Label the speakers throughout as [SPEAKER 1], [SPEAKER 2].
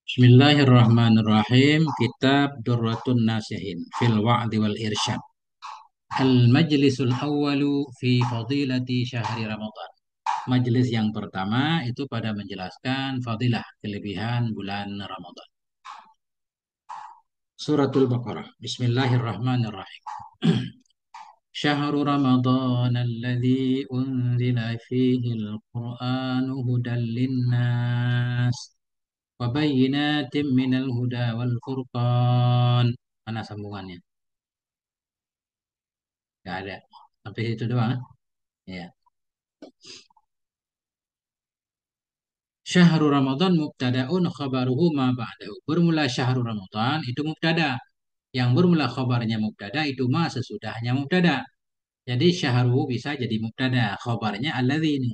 [SPEAKER 1] Bismillahirrahmanirrahim. Kitab Durratun Nasihin fil Wa'di wal Irsyad. Al-Majlisul Awwalu fi Fadilati Syahri Ramadan. Majelis yang pertama itu pada menjelaskan fadilah kelebihan bulan Ramadan. Suratul Baqarah. Bismillahirrahmanirrahim. Syahrul Ramadan alladzi unzila fihi al-Qur'anu hudan linnas wa bayyinatin minal huda wal furqan. Mana sambungannya? Gak ada. Sampai situ doang. Ya. Syahrul Ramadan mubtada'un khabaruhu ma ba'dahu. Bermula syahrul Ramadan itu mubtada. Yang bermula khabarnya mubtada itu ma sesudahnya mubtada. Jadi syahru bisa jadi mubtada. Khabarnya alladzi ini.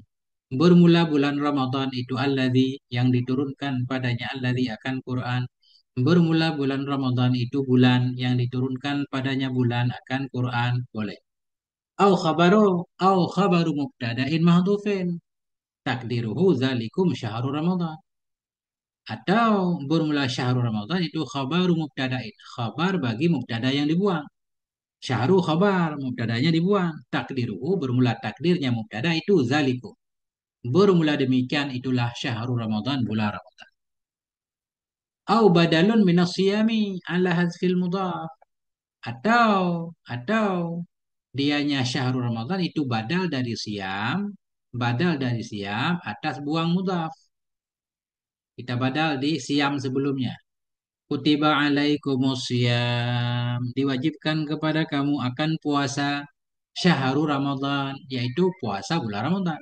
[SPEAKER 1] Bermula bulan Ramadan itu alladzi yang diturunkan padanya alladzi akan Quran. Bermula bulan Ramadan itu bulan yang diturunkan padanya bulan akan Quran. Boleh. Au khabaru mubtada'in mahdhufin takdiruhu zalikum syahrul Ramadan. Atau bermula syahrul Ramadan itu khabaru mubtada'in. Khabar bagi mubtada yang dibuang. Syahru khabar, mubtadanya dibuang. Takdiruhu bermula takdirnya mubtada itu zalikum. Bermula demikian itulah syahrul Ramadan, bulan Ramadan. Au badalun minas siyami ala hadzfil mudhaf. Atau dianya syahrul Ramadan itu badal dari siam atas buang mudhaf. Kita badal di siam sebelumnya. Kutiba alaikumusiyam. Diwajibkan kepada kamu akan puasa syahrul Ramadan, yaitu puasa bulan Ramadan.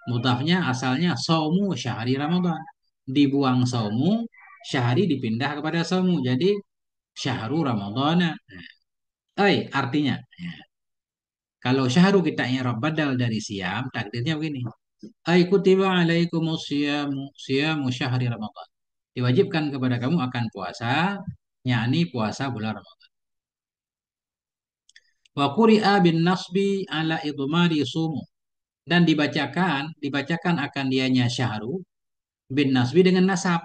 [SPEAKER 1] Mudhafnya asalnya saumu syahri Ramadan. Dibuang saumu, syahri dipindah kepada saumu. Jadi syahrul Ramadana. Artinya. Kalau syahru kita i'rab badal dari siam, takdirnya begini. Ay kutiba alaikumus siyamu siyamu syahri Ramadan. Diwajibkan kepada kamu akan puasa, yakni puasa bulan Ramadan. Wa quri'a bin nasbi ala idmari sumu. Dan dibacakan akan dianya syahru bin nasbi dengan nasab.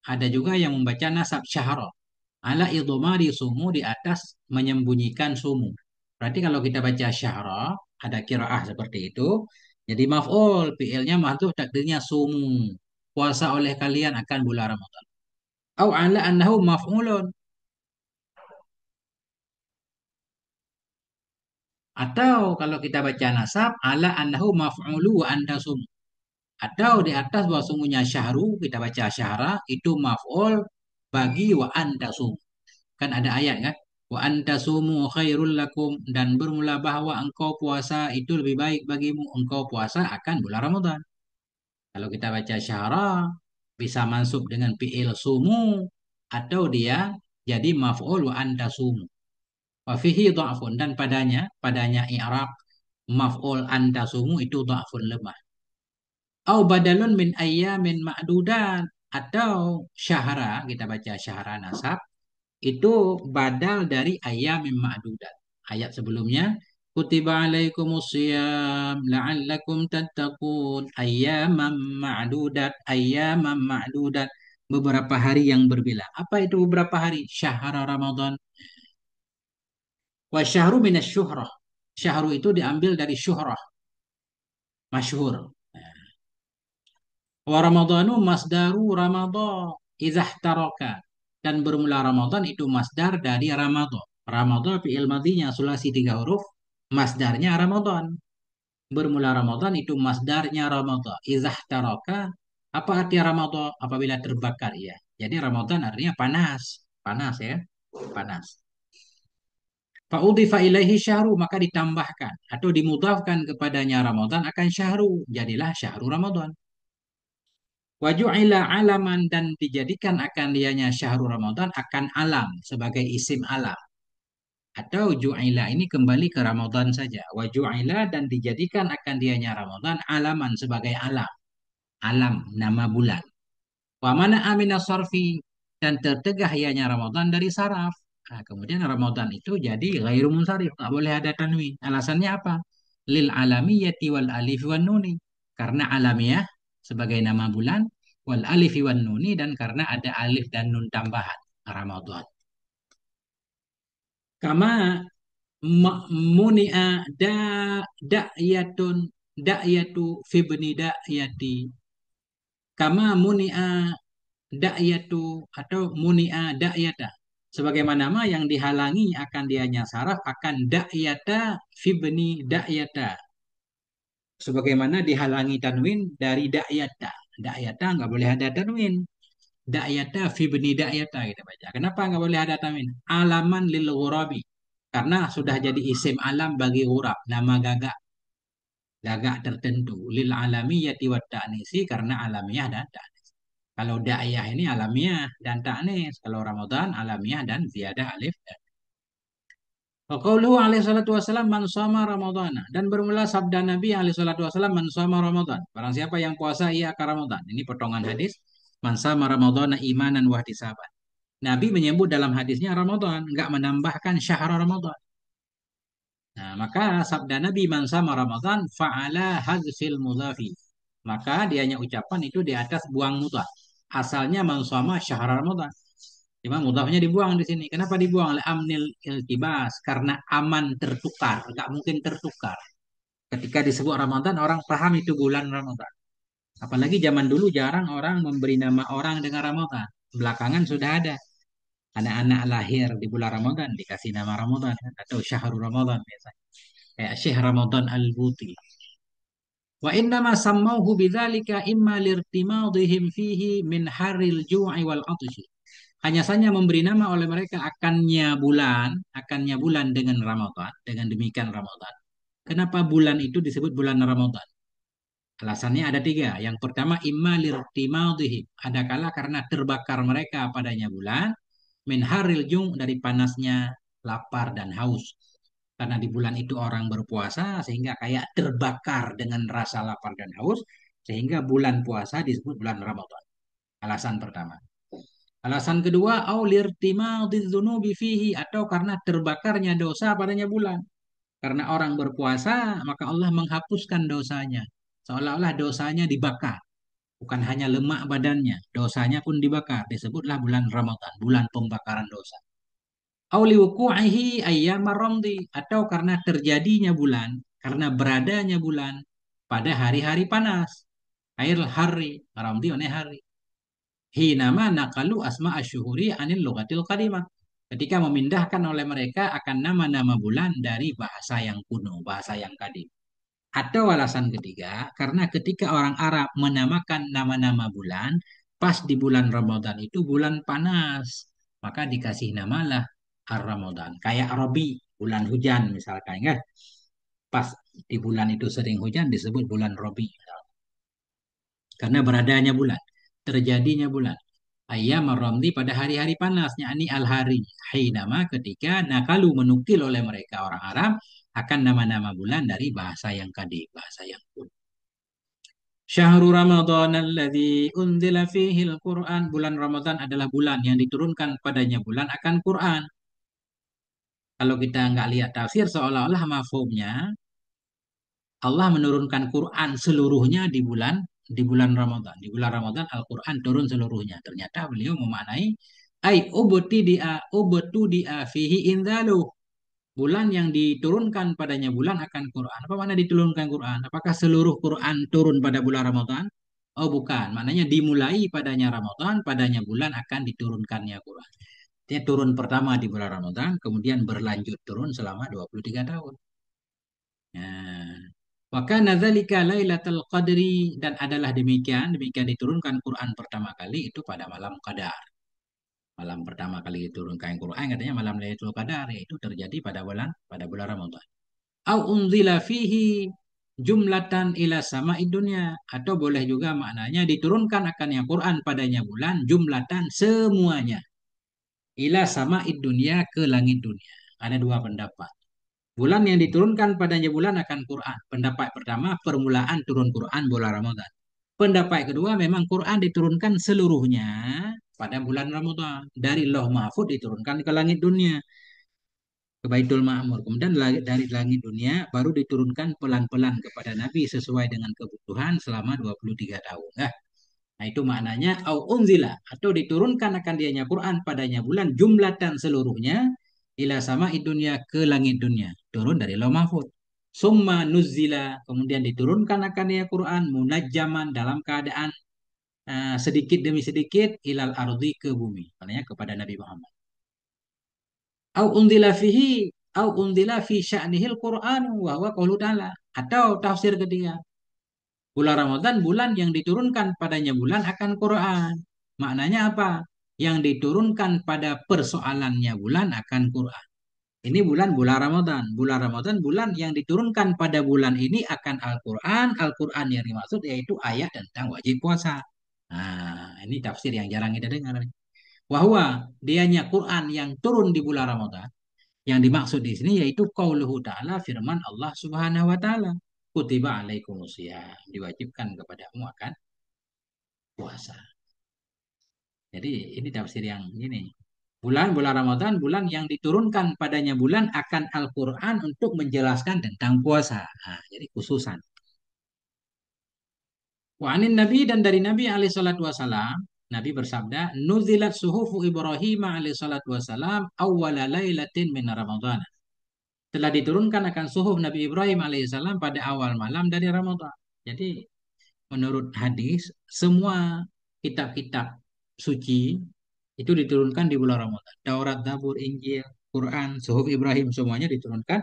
[SPEAKER 1] Ada juga yang membaca nasab syahra. Ala idmari sumu di atas menyembunyikan sumu. Berarti kalau kita baca syahra, ada kiraah seperti itu. Jadi maf'ul, fi'ilnya mahdhuf takdirnya sumu. Puasa oleh kalian akan bulan Ramadan. Au ala annahu maf'ulun. Atau kalau kita baca nasab, ala annahu maf'ulu wa anta sumu. Atau di atas bahwa sungguhnya syahru, kita baca syahra, itu maf'ul bagi wa anta sumu. Kan ada ayat kan? Wa anta sumu khairul lakum. Dan bermula bahwa engkau puasa itu lebih baik bagimu. Engkau puasa akan bulan Ramadan. Kalau kita baca syahra, bisa masuk dengan fi'il sumu. Atau dia jadi maf'ul wa anta sumu. Wa fihi dha'fun. Dan padanya i'rab maf'ul anta sumu itu dha'fun lemah. Au badalun min ayyamin ma'dudan. Atau syahra, kita baca syahra nasab itu badal dari ayyamin ma'dudat. Ayat sebelumnya, kutiba alaikumusiyam la'allakum tattaqun ayyaman ma'dudat, beberapa hari yang berbilang. Apa itu beberapa hari? Syahra Ramadan. Wa syahru minas syuhrah. Syahru itu diambil dari syuhrah, masyhur. Wa ramadanu masdaru ramadhan idzah taraka. Dan bermula Ramadan itu masdar dari Ramadan. Ramadan fi'il madhinya sulasi 3 huruf, masdarnya Ramadan. Bermula Ramadan itu masdarnya Ramadan. Idzah taraka, apa arti Ramadan? Apabila terbakar ya. Jadi Ramadan artinya panas, panas ya, panas. Fa'udhifa ilaihi syahru, maka ditambahkan atau dimudhafkan kepadanya Ramadan akan syahru. Jadilah syahru Ramadan. Waju'ila alaman, dan dijadikan akan dianya syahrul Ramadan akan alam sebagai isim alam. Atau ju'ila ini kembali ke Ramadan saja. Waju'ila, dan dijadikan akan dianya Ramadan alaman sebagai alam. Alam, nama bulan. Wa mana amina sarfi, dan tertegah ianya Ramadan dari saraf. Nah, kemudian Ramadan itu jadi ghairu munsharif, tak boleh ada tanwin. Alasannya apa? Lil alamiyati wal alif wan nuni. Karena alamiah sebagai nama bulan wal alifi wan nuni, dan karena ada alif dan nun tambahan Ramadan. Kama muni'a da'yatun da'yatu fibni da'yati, kama muni'a da'yatu atau muni'a da'yata, sebagaimana yang dihalangi akan dianya saraf akan da'yata fibni da'yata, sebagaimana dihalangi tanwin dari da'yata. Da'yata nggak boleh ada tanwin. Da'yata fibni da'yata kita baca. Kenapa nggak boleh ada tanwin? Alaman lil ghurabi. Karena sudah jadi isim alam bagi ghurab, nama gagak, gagak tertentu. Lil alamiyati wa ta'nisi, karena alamiah dan ta'nis. Kalau da'yah ini alamiah dan ta'nis. Kalau Ramadan alamiah dan ziyadah alif. Wa qauluhu alaihi salatu wasallam man shoma ramadhana, dan bermula sabda Nabi alaihi salatu wasallam man shoma ramadhan, barang siapa yang puasa ia akan Ramadan. Ini potongan hadis man shoma ramadhana imanan wa ihtisaban. Nabi menyebut dalam hadisnya Ramadan, enggak menambahkan syahr Ramadan. Nah, maka sabda Nabi man shoma ramadhan fa'ala hazfil mudhafi. Maka dianya ucapan itu di atas buang mudhaf. Asalnya man shoma syahr Ramadan. Cuma mudhafnya dibuang di sini. Kenapa dibuang? Oleh amnil iltibas. Karena aman tertukar. Nggak mungkin tertukar. Ketika disebut Ramadan, orang paham itu bulan Ramadan. Apalagi zaman dulu jarang orang memberi nama orang dengan Ramadan. Belakangan sudah ada. Anak-anak lahir di bulan Ramadan dikasih nama Ramadan. Atau Syahrul Ramadan biasanya. Kayak Syekh Ramadan Al-Buti. Wa innama sammauhu bidzalika imma lirtimadihim fihi min haril ju'i wal 'atshi. Hanya saja memberi nama oleh mereka akannya bulan dengan Ramadan, dengan demikian Ramadan. Kenapa bulan itu disebut bulan Ramadan? Alasannya ada tiga. Yang pertama, imma lirtimadihim. Ada kala karena terbakar mereka padanya bulan, min haril jung, dari panasnya lapar dan haus. Karena di bulan itu orang berpuasa, sehingga kayak terbakar dengan rasa lapar dan haus, sehingga bulan puasa disebut bulan Ramadan. Alasan pertama. Alasan kedua, aulirtimadidzunubi fihi, atau karena terbakarnya dosa padanya bulan. Karena orang berpuasa, maka Allah menghapuskan dosanya. Seolah-olah dosanya dibakar. Bukan hanya lemak badannya, dosanya pun dibakar. Disebutlah bulan Ramadan, bulan pembakaran dosa. Auliwuku'ihi ayyamar ramdi, atau karena terjadinya bulan, karena beradanya bulan pada hari-hari panas. Air hari, ramdi one hari. Hinama nakalu asma asyuhuri anil lugatil qadimah. Ketika memindahkan oleh mereka akan nama-nama bulan dari bahasa yang kuno, bahasa yang kadim. Atau alasan ketiga, karena ketika orang Arab menamakan nama-nama bulan, pas di bulan Ramadan itu bulan panas, maka dikasih namalah Ar-Ramadan. Kayak Rabi, bulan hujan misalkan, kan? Pas di bulan itu sering hujan disebut bulan Rabi. Karena beradanya bulan, terjadinya bulan. Ayam ramdi pada hari-hari panas, yakni al-hari. Nama ketika nakalu menukil oleh mereka orang Arab akan nama-nama bulan dari bahasa yang kadim, bahasa yang kuno. Syahrul Ramadan alladzi unzila fihi al-Qur'an. Bulan Ramadan adalah bulan yang diturunkan padanya bulan akan Quran. Kalau kita nggak lihat tafsir, seolah-olah mafhumnya Allah menurunkan Quran seluruhnya di bulan Ramadan. Di bulan Ramadan Al-Quran turun seluruhnya. Ternyata beliau memaknai ai ubti dia fihi indalu. Bulan yang diturunkan padanya bulan akan Quran. Apa makna diturunkan Quran? Apakah seluruh Quran turun pada bulan Ramadan? Oh bukan, maknanya dimulai padanya Ramadan, padanya bulan akan diturunkannya Quran. Dia turun pertama di bulan Ramadan, kemudian berlanjut turun selama 23 tahun. Nah, maka nadzalika lailatul qadri, dan adalah demikian diturunkan Quran pertama kali itu pada malam Qadar. Malam pertama kali diturunkan Quran katanya malam Lailatul Qadar, yaitu terjadi pada bulan Ramadan. Au unzila fihi jumlatan ila sama'id dunya, atau boleh juga maknanya diturunkan akan yang Quran padanya bulan jumlatan semuanya ila sama'id dunya, ke langit dunia. Ada dua pendapat. Bulan yang diturunkan padanya bulan akan Quran. Pendapat pertama, permulaan turun Quran bulan Ramadan. Pendapat kedua, memang Quran diturunkan seluruhnya pada bulan Ramadan. Dari Lauh Mahfud diturunkan ke langit dunia, ke Baitul Ma'mur. Kemudian dari langit dunia baru diturunkan pelan-pelan kepada Nabi sesuai dengan kebutuhan selama 23 tahun. Nah, Nah, itu maknanya au unzila atau diturunkan akan dianya Quran padanya bulan jumlatan seluruhnya ila sama dunia ke langit dunia. Turun dari Lauh Mahfuz. Summa nuzila kemudian diturunkan akan dia Quran munajjaman dalam keadaan sedikit demi sedikit ilal ardi ke bumi. Maknanya kepada Nabi Muhammad. Au unzila fihi au unzila fi sya'nihil Qur'an wa huwa qaulu ta'ala. Atau tafsir ketiga. Bulan Ramadan bulan yang diturunkan padanya bulan akan Quran. Maknanya apa? Yang diturunkan pada persoalannya bulan akan Quran. Ini bulan bulan Ramadan. Bulan Ramadan bulan yang diturunkan pada bulan ini akan Al-Quran. Al-Quran yang dimaksud yaitu ayat tentang wajib puasa. Nah, ini tafsir yang jarang kita dengar. Wahwa dianya Quran yang turun di bulan Ramadan. Yang dimaksud di sini yaitu qauluhu ta'ala firman Allah Subhanahu wa taala. Kutiba alaikumusiyam. Diwajibkan kepadamu akan puasa. Jadi ini tafsir yang ini. Bulan bulan Ramadan bulan yang diturunkan padanya bulan akan Al-Qur'an untuk menjelaskan tentang puasa. Nah, jadi khususan. Wa anin Nabi dan dari Nabi alaihi salatu wasalam, Nabi bersabda, "Nuzilat suhufu Ibrahim alaihi salatu wasalam awwala lailatin min Ramadan." Telah diturunkan akan suhuf Nabi Ibrahim alaihissalam pada awal malam dari Ramadan. Jadi menurut hadis semua kitab-kitab suci itu diturunkan di bulan Ramadan. Taurat, Zabur, Injil, Quran, suhuf Ibrahim semuanya diturunkan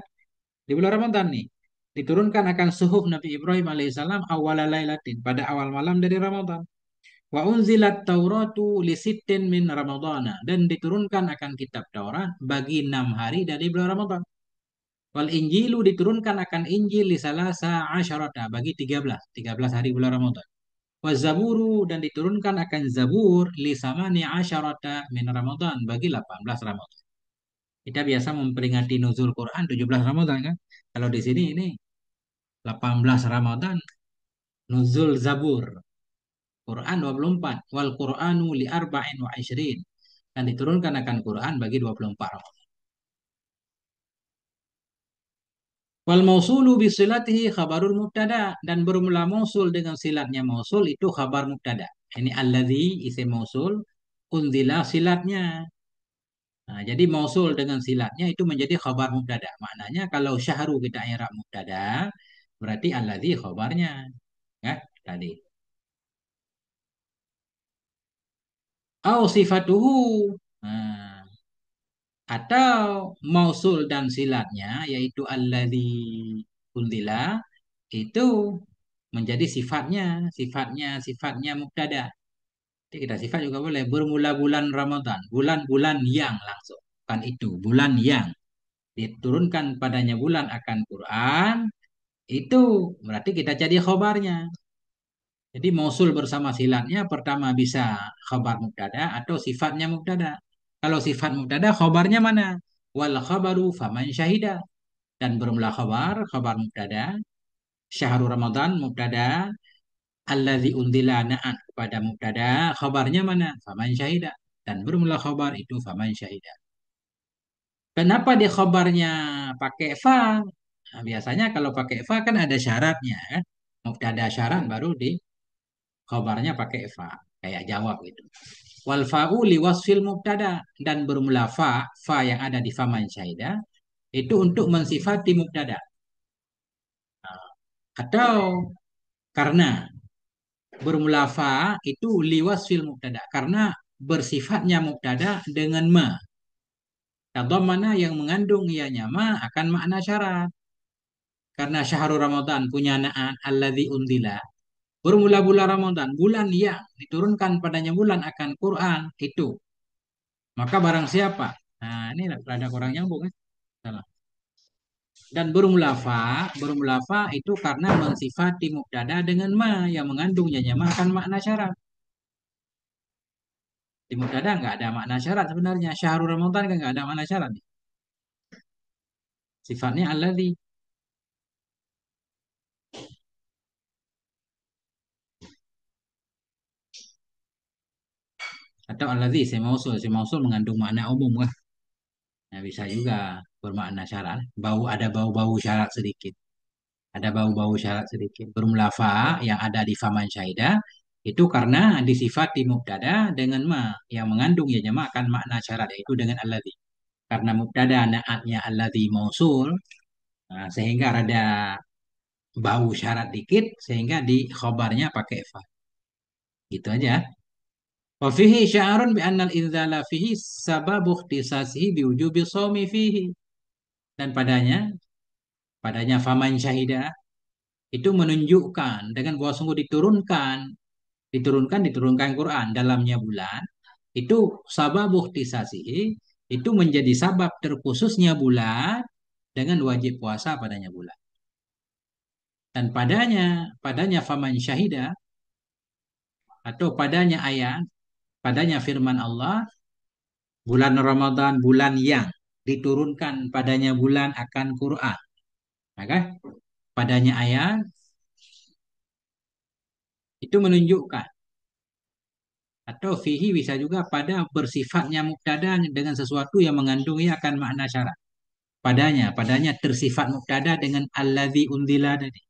[SPEAKER 1] di bulan Ramadan nih. Diturunkan akan suhuf Nabi Ibrahim alaihissalam awal lailatin pada awal malam dari Ramadan. Wa unzilat Tauratu li sittin min Ramadana dan diturunkan akan kitab Taurat bagi 6 hari dari bulan Ramadan. Wal Injilu diturunkan akan Injil di salasa asyarata bagi 13 hari bulan Ramadan. Wa Zaburu dan diturunkan akan Zabur li samani asyarata min Ramadan bagi 18 Ramadan. Kita biasa memperingati nuzul Quran 17 Ramadan kan? Kalau di sini ini 18 Ramadan nuzul Zabur. Quran 24 wal Quranu li arba'in wa ishrin dan diturunkan akan Quran bagi 24 Ramadan. Wal mausulu bisilatihi khabarul mubtada dan bermula mausul dengan silatnya mausul itu khabar mubtada. Ini alladzi isim mausul unzila silatnya. Nah, jadi mausul dengan silatnya itu menjadi khabar mubtada. Maknanya kalau syahru kita i'rab mubtada berarti alladzi khabarnya. Ya, tadi. Au sifatuhu. Nah, atau mausul dan silatnya yaitu alladzi unzila itu menjadi sifatnya mubtada. Jadi kita sifat juga boleh bermula bulan Ramadan, bulan-bulan yang langsung, bukan itu, bulan yang diturunkan padanya bulan akan Quran, itu berarti kita jadi khobarnya. Jadi mausul bersama silatnya pertama bisa khabar mubtada atau sifatnya mubtada. Kalau sifat mubtada khobarnya mana? Wal khabaru faman syahida dan bermula khabar mubtada, syahrul Ramadan mubtada, alladzi unzila na'at kepada mubtada, khabarnya mana? Faman syahida. Dan bermula khabar itu faman syahida. Kenapa di khabarnya pakai fa? Nah, biasanya kalau pakai fa kan ada syaratnya kan. Mubtada syarat baru di khabarnya pakai fa. Kayak jawab gitu. Wal fa'u li wasfil mubtada dan bermula fa yang ada di faman syahida itu untuk mensifati mubtada. Atau karena bermula fa itu liwas fil mubtada karena bersifatnya mubtada dengan ma. Atau mana yang mengandung ianya ma akan makna syarat. Karena syahrul Ramadan punya na'at alladzi undila. Bermula bulan Ramadan, bulan yang diturunkan padanya bulan akan Quran itu. Maka barang siapa? Nah, ini ada kurang nyambung kan? Salah. Dan bermula fa itu karena mensifati mubtada dengan ma yang mengandungnya ma akan makna syarat. Di Mubtada nggak ada makna syarat sebenarnya. Syahrul Ramadan kan nggak ada makna syarat. Sifatnya alladzi. Atau alladzi si mausul mengandung makna umum kan. Nah, bisa juga bermakna syarat. Ada bau-bau syarat sedikit. Ada bau-bau syarat sedikit. Bermula fa yang ada di faman syahidah Itu karena disifati mubtada dengan ma yang mengandung ya jama akan makna syarat yaitu dengan alladzi. Karena mubtada naatnya alladzi mausul, nah, sehingga ada bau syarat dikit sehingga di khobarnya pakai fa. Gitu aja. Wa fihi sya'arun bi annal inzala fihi sababu ikhtisasihi bi wujubi shaumi fihi. Dan padanya faman syahida itu menunjukkan dengan bahwa sungguh diturunkan Quran dalamnya bulan itu sababu ikhtisasihi itu menjadi sabab terkhususnya bulan dengan wajib puasa padanya bulan. Dan padanya faman syahida atau padanya firman Allah bulan Ramadan bulan yang diturunkan padanya bulan akan Quran. Maka padanya ayat itu menunjukkan atau fihi bisa juga pada bersifatnya mubtada dengan sesuatu yang mengandungi akan makna syarat. Padanya tersifat mubtada dengan alladzi unzila tadi.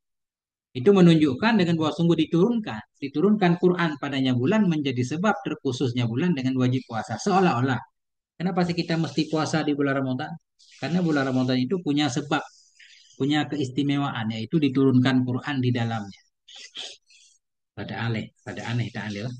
[SPEAKER 1] Itu menunjukkan dengan bahwa sungguh diturunkan Quran padanya bulan menjadi sebab terkhususnya bulan dengan wajib puasa. Seolah-olah, kenapa sih kita mesti puasa di bulan Ramadan? Karena bulan Ramadan itu punya sebab, punya keistimewaan, yaitu diturunkan Quran di dalamnya. Pada aneh, tak alih.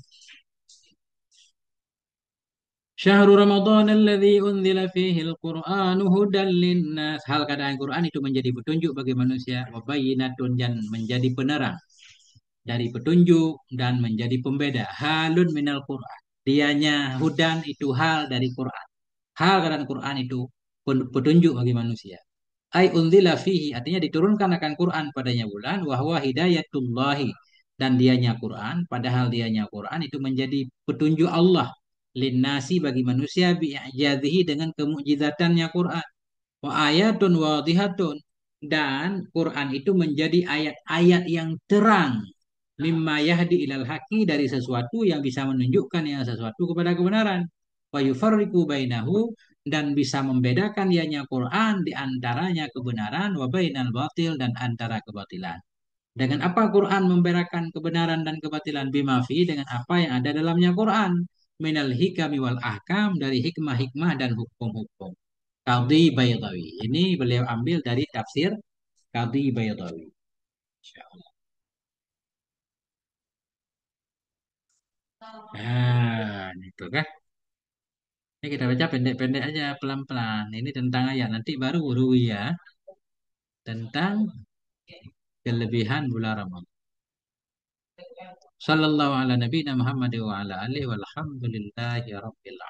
[SPEAKER 1] Syahrul Ramadan alladzi unzila fihi al-Qur'anu hudan linnas. Hal keadaan Quran itu menjadi petunjuk bagi manusia, wa bayyinatun dan menjadi penerang dari petunjuk dan menjadi pembeda. Halun minal Quran. Dianya hudan itu hal dari Quran. Hal keadaan Quran itu petunjuk bagi manusia. Ai unzila fihi artinya diturunkan akan Quran padanya bulan wahwa hidayatullahi dan dianya Quran padahal dianya Quran itu menjadi petunjuk Allah linnasi bagi manusia bi'ijadihi dengan kemukjizatannya Quran wa ayatun wadihatun dan Quran itu menjadi ayat-ayat yang terang mimma yahdi ilal haqi dari sesuatu yang bisa menunjukkan yang sesuatu kepada kebenaran wa yufarriqu bainahu dan bisa membedakan ianya Quran di antaranya kebenaran wa bainal batil dan antara kebatilan. Dengan apa Quran membedakan kebenaran dan kebatilan bima fi dengan apa yang ada dalamnya Quran minal hikami wal ahkam dari hikmah-hikmah dan hukum-hukum. Qadhi Baydawi. Ini beliau ambil dari tafsir Qadhi Baydawi. Insyaallah. Nah, itu kan. Ini kita baca pendek-pendek aja pelan-pelan. Ini tentang ayat. Nanti baru ya tentang kelebihan bulan Ramadan. Sallallahu ala nabiyina Muhammad wa ala alihi walhamdulillahi rabbil